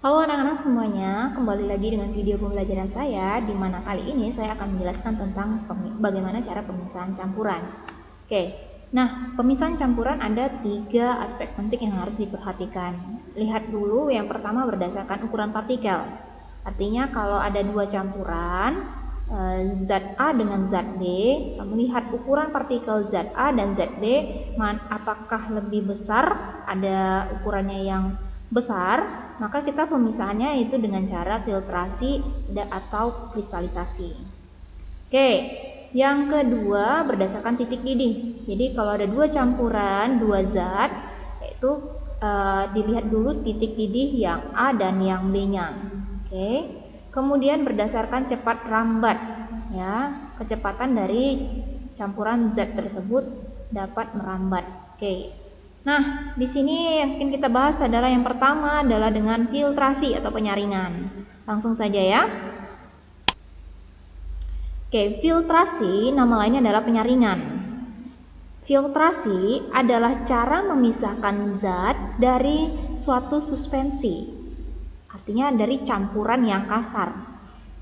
Halo anak-anak semuanya, kembali lagi dengan video pembelajaran saya, di mana kali ini saya akan menjelaskan tentang bagaimana cara pemisahan campuran. Oke, nah pemisahan campuran ada 3 aspek penting yang harus diperhatikan. Lihat dulu yang pertama berdasarkan ukuran partikel. Artinya kalau ada 2 campuran, zat A dengan zat B, melihat ukuran partikel zat A dan zat B, apakah lebih besar, ada ukurannya yang besar, maka kita pemisahannya itu dengan cara filtrasi atau kristalisasi. Oke, yang kedua berdasarkan titik didih. Jadi kalau ada 2 campuran, 2 zat, yaitu dilihat dulu titik didih yang A dan yang B-nya. Oke. Kemudian berdasarkan cepat rambat, ya, kecepatan dari campuran zat tersebut dapat merambat. Oke. Nah, di sini yang akan kita bahas adalah yang pertama adalah dengan filtrasi atau penyaringan. Langsung saja ya. Oke, filtrasi nama lainnya adalah penyaringan. Filtrasi adalah cara memisahkan zat dari suatu suspensi. Artinya dari campuran yang kasar.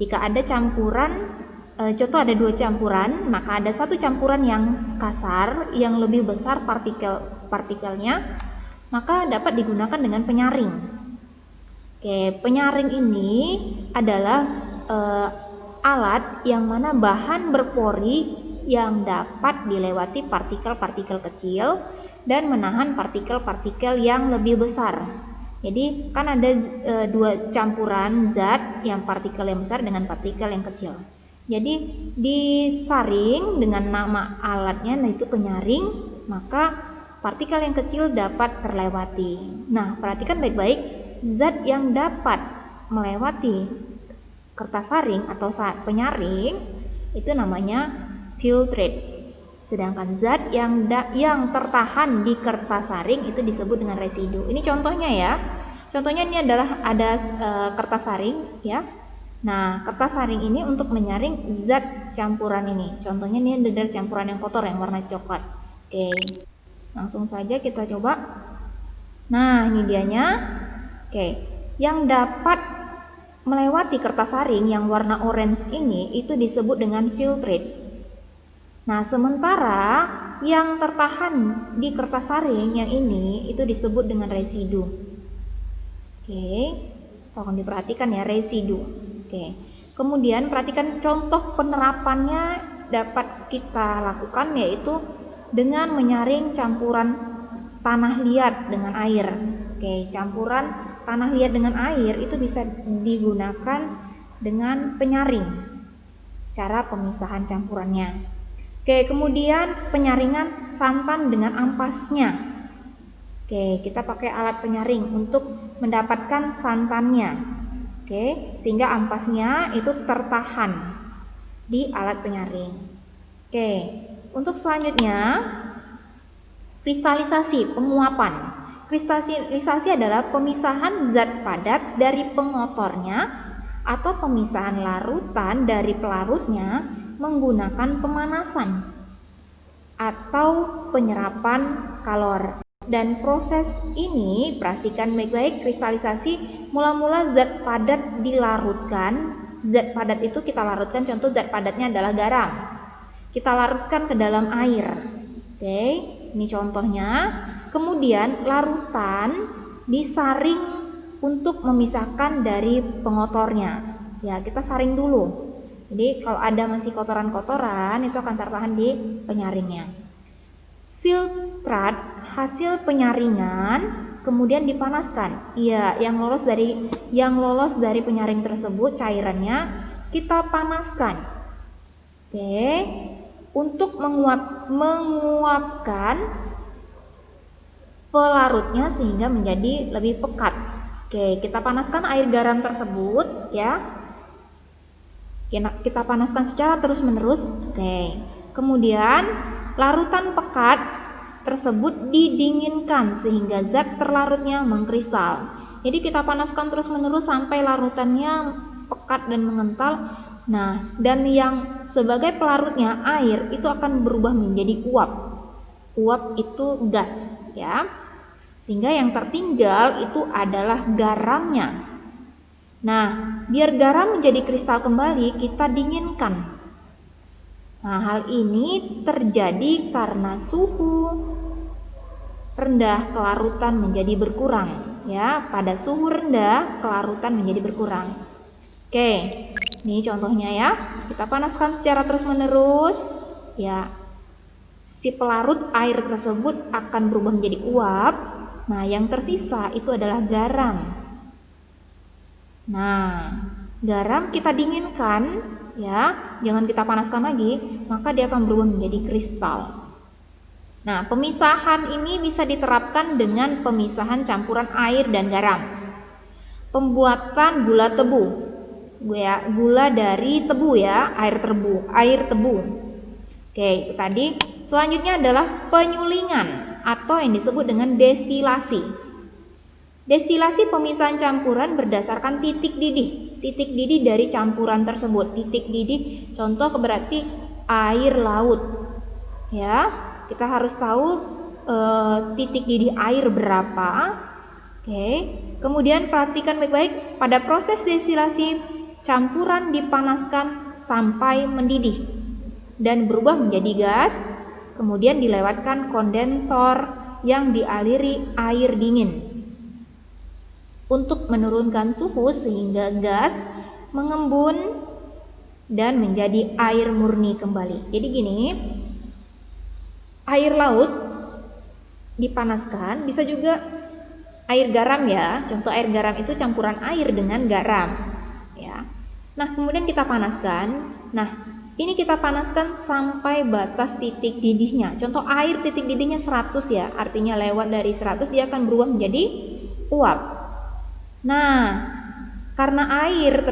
Jika ada campuran, contoh ada 2 campuran, maka ada satu campuran yang kasar, yang lebih besar partikelnya, maka dapat digunakan dengan penyaring. Oke, penyaring ini adalah alat yang mana bahan berpori yang dapat dilewati partikel-partikel kecil dan menahan partikel-partikel yang lebih besar. Jadi kan ada 2 campuran zat, yang partikel yang besar dengan partikel yang kecil. Jadi disaring dengan nama alatnya, yaitu penyaring, maka partikel yang kecil dapat terlewati. Nah, perhatikan baik-baik, zat yang dapat melewati kertas saring atau penyaring itu namanya filtrate. Sedangkan zat yang tertahan di kertas saring itu disebut dengan residu. Ini contohnya ya. Contohnya ini adalah ada kertas saring ya. Nah, kertas saring ini untuk menyaring zat campuran ini. Contohnya ini ada campuran yang kotor yang warna coklat. Oke. Langsung saja kita coba. Nah, ini dianya. Oke. Yang dapat melewati kertas saring yang warna orange ini itu disebut dengan filtrate. Nah, sementara yang tertahan di kertas saring yang ini itu disebut dengan residu. Oke, tolong diperhatikan ya, residu. Oke, kemudian perhatikan contoh penerapannya dapat kita lakukan, yaitu dengan menyaring campuran tanah liat dengan air. Oke, campuran tanah liat dengan air itu bisa digunakan dengan penyaring. Cara pemisahan campurannya. Oke, kemudian penyaringan santan dengan ampasnya. Oke, kita pakai alat penyaring untuk mendapatkan santannya. Oke, sehingga ampasnya itu tertahan di alat penyaring. Oke, untuk selanjutnya kristalisasi, penguapan. Kristalisasi adalah pemisahan zat padat dari pengotornya atau pemisahan larutan dari pelarutnya menggunakan pemanasan atau penyerapan kalor. Dan proses ini, perhatikan baik-baik, kristalisasi mula-mula zat padat dilarutkan. Zat padat itu kita larutkan, contoh zat padatnya adalah garam. Kita larutkan ke dalam air. Oke, ini contohnya. Kemudian larutan disaring untuk memisahkan dari pengotornya. Ya, kita saring dulu. Jadi kalau ada masih kotoran-kotoran itu akan tertahan di penyaringnya. Filtrat hasil penyaringan kemudian dipanaskan. Iya, yang lolos dari penyaring tersebut cairannya kita panaskan. Oke, untuk menguapkan pelarutnya sehingga menjadi lebih pekat. Oke, kita panaskan air garam tersebut ya. Kita panaskan secara terus-menerus. Oke. Kemudian larutan pekat tersebut didinginkan sehingga zat terlarutnya mengkristal. Jadi kita panaskan terus-menerus sampai larutannya pekat dan mengental. Nah, dan yang sebagai pelarutnya air itu akan berubah menjadi uap. Uap itu gas, ya. Sehingga yang tertinggal itu adalah garamnya. Nah, biar garam menjadi kristal kembali, kita dinginkan. Nah, hal ini terjadi karena suhu rendah kelarutan menjadi berkurang. Ya, pada suhu rendah kelarutan menjadi berkurang. Oke, ini contohnya ya. Kita panaskan secara terus-menerus. Ya, si pelarut air tersebut akan berubah menjadi uap. Nah, yang tersisa itu adalah garam. Nah, garam kita dinginkan, ya, jangan kita panaskan lagi, maka dia akan berubah menjadi kristal. Nah, pemisahan ini bisa diterapkan dengan pemisahan campuran air dan garam. Pembuatan gula tebu, ya, gula dari tebu ya, air tebu. Oke, itu tadi. Selanjutnya adalah penyulingan atau yang disebut dengan destilasi. Destilasi pemisahan campuran berdasarkan titik didih dari campuran tersebut. Titik didih contoh berarti air laut. Ya, kita harus tahu titik didih air berapa. Oke. Kemudian perhatikan baik-baik, pada proses destilasi campuran dipanaskan sampai mendidih dan berubah menjadi gas, kemudian dilewatkan kondensor yang dialiri air dingin untuk menurunkan suhu sehingga gas mengembun dan menjadi air murni kembali. Jadi gini, air laut dipanaskan, bisa juga air garam ya. Contoh air garam itu campuran air dengan garam ya. Nah, kemudian kita panaskan. Nah, ini kita panaskan sampai batas titik didihnya. Contoh air titik didihnya 100 ya. Artinya lewat dari 100 dia akan berubah menjadi uap. Nah, karena air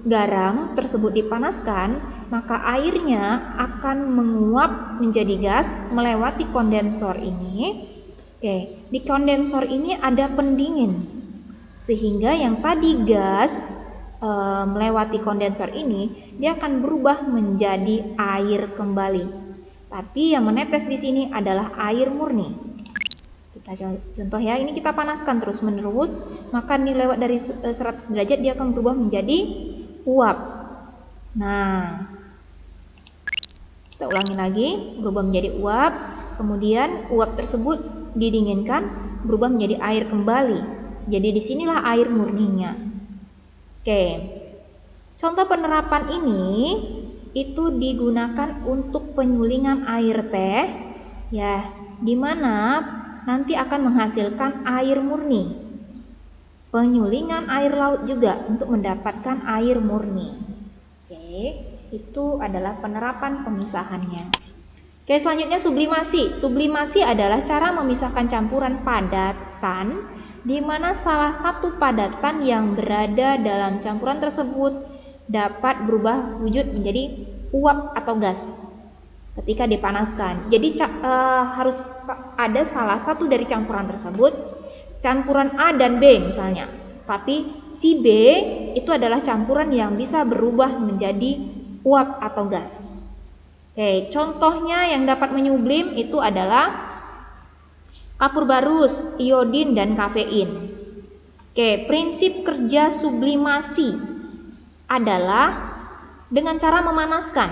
garam tersebut dipanaskan, maka airnya akan menguap menjadi gas melewati kondensor ini. Oke, di kondensor ini ada pendingin, sehingga yang tadi gas melewati kondensor ini, dia akan berubah menjadi air kembali. Tapi yang menetes di sini adalah air murni. Kita contoh ya, ini kita panaskan terus-menerus, maka ini lewat dari 100 derajat dia akan berubah menjadi uap. Nah, kita ulangi lagi, berubah menjadi uap. Kemudian uap tersebut didinginkan, berubah menjadi air kembali. Jadi disinilah air murninya. Oke, contoh penerapan ini itu digunakan untuk penyulingan air teh, ya, di mana nanti akan menghasilkan air murni. Penyulingan air laut juga untuk mendapatkan air murni. Oke, itu adalah penerapan pemisahannya. Oke, selanjutnya sublimasi. Sublimasi adalah cara memisahkan campuran padatan di mana salah satu padatan yang berada dalam campuran tersebut dapat berubah wujud menjadi uap atau gas ketika dipanaskan. Jadi harus ada salah satu dari campuran tersebut, campuran A dan B misalnya. Tapi si B itu adalah campuran yang bisa berubah menjadi uap atau gas. Oke, contohnya yang dapat menyublim itu adalah kapur barus, iodin, dan kafein. Oke, prinsip kerja sublimasi adalah dengan cara memanaskan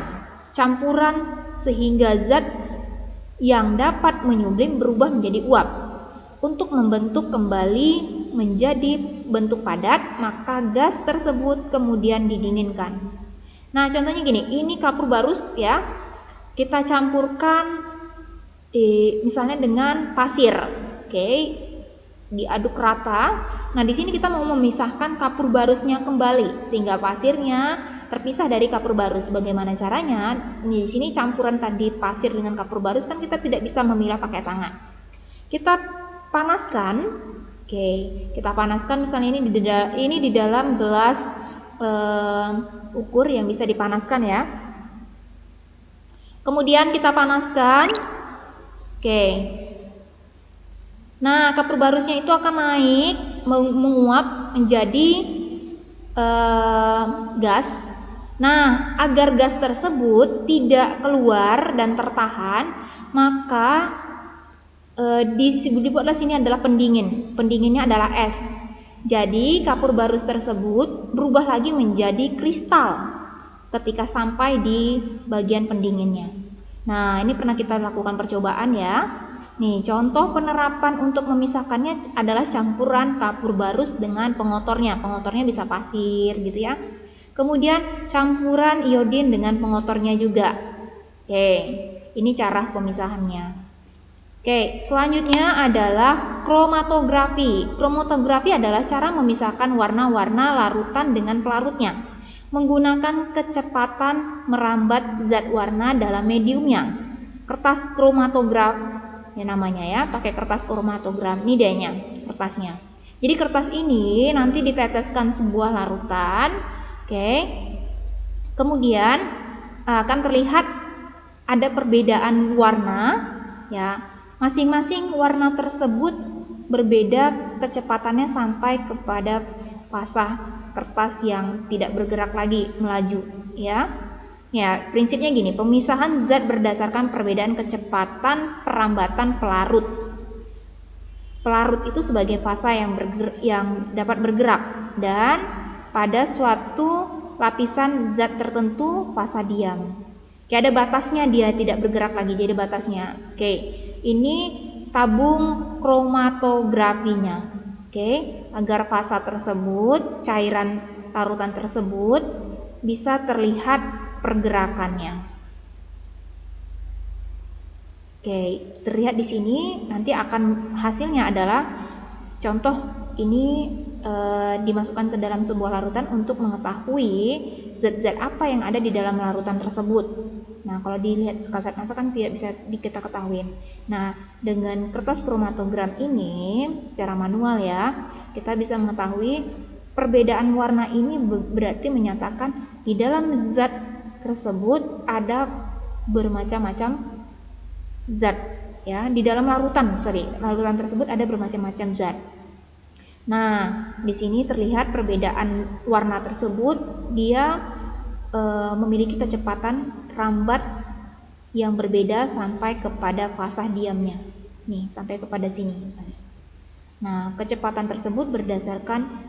campuran sehingga zat yang dapat menyublim berubah menjadi uap. Untuk membentuk kembali menjadi bentuk padat, maka gas tersebut kemudian didinginkan. Nah, contohnya gini, ini kapur barus ya. Kita campurkan misalnya dengan pasir. Oke, diaduk rata. Nah, di sini kita mau memisahkan kapur barusnya kembali sehingga pasirnya terpisah dari kapur barus. Bagaimana caranya? Di sini campuran tadi pasir dengan kapur barus kan kita tidak bisa memilah pakai tangan. Kita panaskan. Oke, kita panaskan misalnya ini di dalam gelas ukur yang bisa dipanaskan ya. Kemudian kita panaskan. Oke. Nah, kapur barusnya itu akan naik, menguap menjadi gas. Nah, agar gas tersebut tidak keluar dan tertahan, maka dibuatlah sini adalah pendingin. Pendinginnya adalah es. Jadi kapur barus tersebut berubah lagi menjadi kristal ketika sampai di bagian pendinginnya. Nah, ini pernah kita lakukan percobaan ya. Nih, contoh penerapan untuk memisahkannya adalah campuran kapur barus dengan pengotornya. Pengotornya bisa pasir gitu ya. Kemudian campuran iodin dengan pengotornya juga. Oke, ini cara pemisahannya. Oke, selanjutnya adalah kromatografi. Kromatografi adalah cara memisahkan warna-warna larutan dengan pelarutnya menggunakan kecepatan merambat zat warna dalam mediumnya. Kertas kromatograf ya namanya ya, pakai kertas kromatograf. Ini dianya, kertasnya. Jadi kertas ini nanti diteteskan sebuah larutan, oke. Kemudian akan terlihat ada perbedaan warna ya. Masing-masing warna tersebut berbeda kecepatannya sampai kepada fasa kertas yang tidak bergerak lagi melaju ya. Ya, prinsipnya gini, pemisahan zat berdasarkan perbedaan kecepatan perambatan pelarut. Pelarut itu sebagai fasa yang dapat bergerak dan pada suatu lapisan zat tertentu fasa diam. Oke, ada batasnya, dia tidak bergerak lagi, jadi batasnya. Oke, ini tabung kromatografinya. Oke, agar fasa tersebut, cairan larutan tersebut bisa terlihat pergerakannya. Oke, terlihat di sini nanti akan hasilnya adalah contoh ini dimasukkan ke dalam sebuah larutan untuk mengetahui zat-zat apa yang ada di dalam larutan tersebut. Nah, kalau dilihat kasat mata kan tidak bisa kita ketahui. Nah, dengan kertas kromatogram ini secara manual ya, kita bisa mengetahui perbedaan warna ini berarti menyatakan di dalam zat tersebut ada bermacam-macam zat ya, di dalam larutan tersebut ada bermacam-macam zat. Nah, di sini terlihat perbedaan warna tersebut, dia memiliki kecepatan rambat yang berbeda sampai kepada fasa diamnya. Nih, sampai kepada sini. Nah, kecepatan tersebut berdasarkan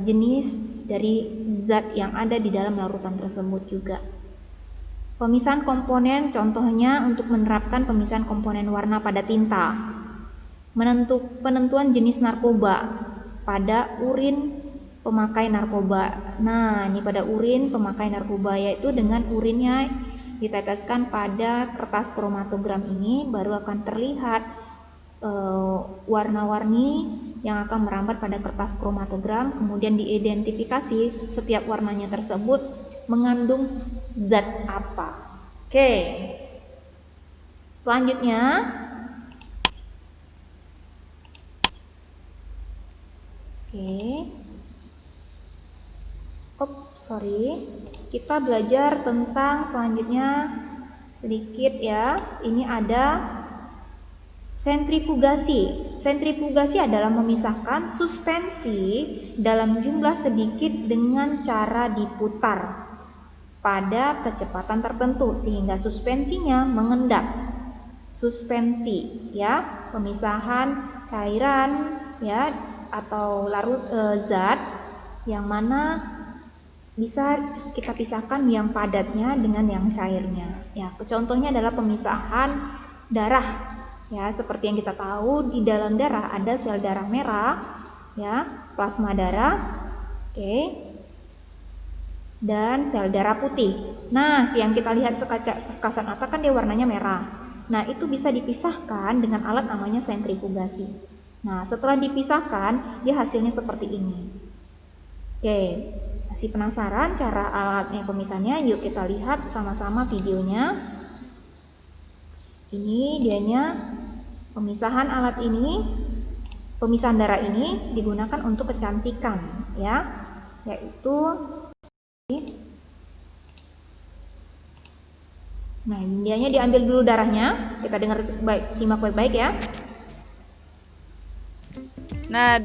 jenis dari zat yang ada di dalam larutan tersebut juga. Pemisahan komponen, contohnya untuk menerapkan pemisahan komponen warna pada tinta. Penentuan jenis narkoba pada urin pemakai narkoba. Nah, ini pada urin pemakai narkoba, yaitu dengan urinnya diteteskan pada kertas kromatogram ini baru akan terlihat warna-warni yang akan merambat pada kertas kromatogram, kemudian diidentifikasi setiap warnanya tersebut mengandung zat apa. Oke. Selanjutnya kita belajar tentang selanjutnya sedikit ya. Ini ada sentrifugasi. Sentrifugasi adalah memisahkan suspensi dalam jumlah sedikit dengan cara diputar pada kecepatan tertentu sehingga suspensinya mengendap. Suspensi ya, pemisahan cairan ya atau larut zat yang mana bisa kita pisahkan yang padatnya dengan yang cairnya. Ya, contohnya adalah pemisahan darah. Ya, seperti yang kita tahu di dalam darah ada sel darah merah, ya, plasma darah, oke, dan sel darah putih. Nah, yang kita lihat sekasat mata kan dia warnanya merah. Nah, itu bisa dipisahkan dengan alat namanya sentrifugasi. Nah, setelah dipisahkan, dia hasilnya seperti ini. Oke, masih penasaran cara alatnya pemisahnya? Yuk kita lihat sama-sama videonya. Ini dianya pemisahan alat ini, pemisahan darah ini digunakan untuk kecantikan ya, yaitu nah, dianya diambil dulu darahnya, kita dengar baik, simak baik-baik ya. Nah,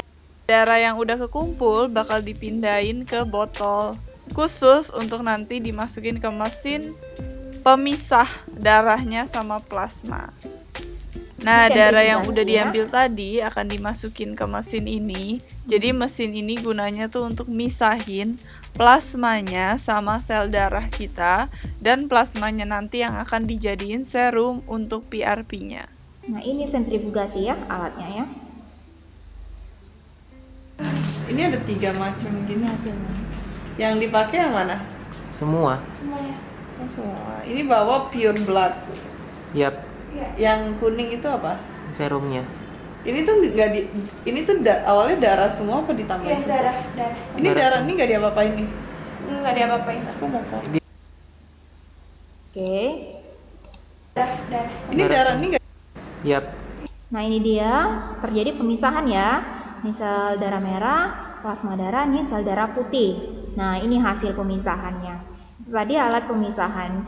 darah yang udah kekumpul bakal dipindahin ke botol khusus untuk nanti dimasukin ke mesin pemisah darahnya sama plasma. Nah, darah yang sentrifugasi udah ya. diambil tadi akan dimasukin ke mesin ini. Jadi mesin ini gunanya tuh untuk misahin plasmanya sama sel darah kita, dan plasmanya nanti yang akan dijadiin serum untuk PRP-nya. Nah, ini sentrifugasi ya alatnya ya. Ini ada 3 macam gini. Hasilnya. Yang dipakai yang mana? Semua. Semua. Ini bawa pure blood. Yap, Yang kuning itu apa? serumnya. Ini tuh nggak di, ini tuh awalnya darah semua apa ditambahin sesuatu? darah. Ini Darah darah semua. ini nggak diapa-apain nih? Nggak diapa-apain. Aku mau foto. Oke. Darah. Ini Darah darah semua. ini nggak? Yap, Nah, ini dia terjadi pemisahan ya. Ini sel darah merah, plasma darah, ini sel darah putih. Nah, ini hasil pemisahannya. Itu tadi alat pemisahan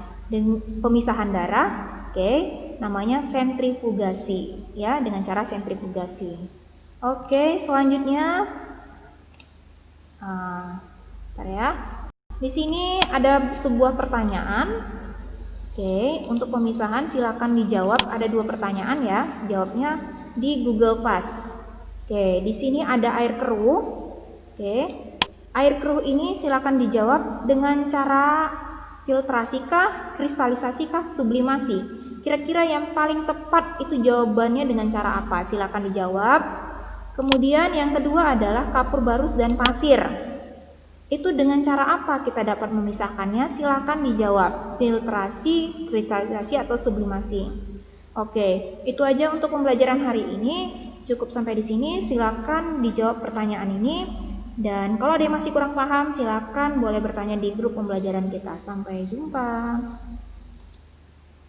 pemisahan darah, oke, namanya sentrifugasi ya, dengan cara sentrifugasi. Oke, selanjutnya bentar ya. Di sini ada sebuah pertanyaan. Oke, untuk pemisahan silakan dijawab. Ada 2 pertanyaan ya. Jawabnya di Google Class. Oke, di sini ada air keruh. Oke, air keruh ini silakan dijawab dengan cara filtrasi kah, kristalisasi kah, sublimasi. Kira-kira yang paling tepat itu jawabannya dengan cara apa? Silakan dijawab. Kemudian yang kedua adalah kapur barus dan pasir. Itu dengan cara apa kita dapat memisahkannya? Silakan dijawab. Filtrasi, kristalisasi atau sublimasi. Oke, itu aja untuk pembelajaran hari ini. Cukup sampai di sini. Silakan dijawab pertanyaan ini. Dan kalau ada yang masih kurang paham, silakan boleh bertanya di grup pembelajaran kita. Sampai jumpa.